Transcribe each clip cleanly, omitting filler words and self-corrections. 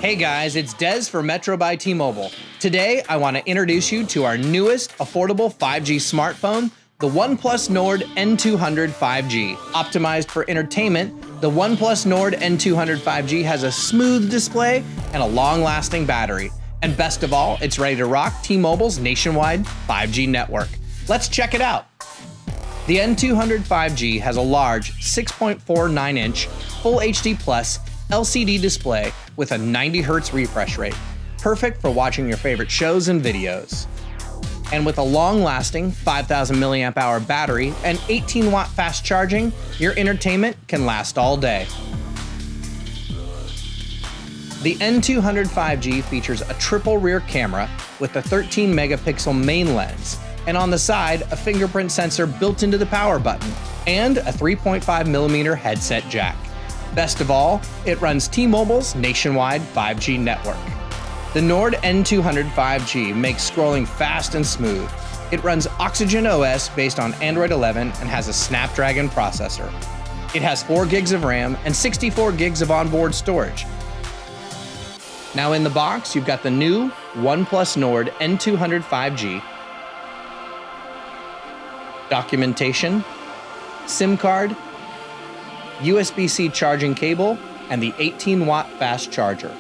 Hey guys, it's Dez for Metro by T-Mobile. Today, I want to introduce you to our newest affordable 5G smartphone, the OnePlus Nord N200 5G. Optimized for entertainment, the OnePlus Nord N200 5G has a smooth display and a long-lasting battery. And best of all, it's ready to rock T-Mobile's nationwide 5G network. Let's check it out. The N200 5G has a large 6.49-inch Full HD Plus LCD display with a 90 Hz refresh rate, perfect for watching your favorite shows and videos. And with a long-lasting 5,000 milliamp hour battery and 18-watt fast charging, your entertainment can last all day. The N200 5G features a triple rear camera with a 13 megapixel main lens, and on the side, a fingerprint sensor built into the power button, and a 3.5mm headset jack. Best of all, it runs T-Mobile's nationwide 5G network. The Nord N200 5G makes scrolling fast and smooth. It runs Oxygen OS based on Android 11 and has a Snapdragon processor. It has 4 gigs of RAM and 64 gigs of onboard storage. Now in the box, you've got the new OnePlus Nord N200 5G, documentation, SIM card, USB-C charging cable, and the 18-watt fast charger.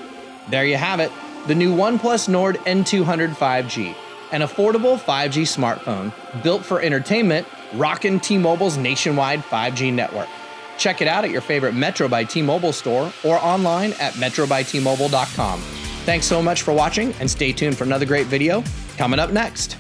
There you have it, the new OnePlus Nord N200 5G, an affordable 5G smartphone built for entertainment, rockin' T-Mobile's nationwide 5G network. Check it out at your favorite Metro by T-Mobile store or online at metrobytmobile.com. Thanks so much for watching, and stay tuned for another great video coming up next.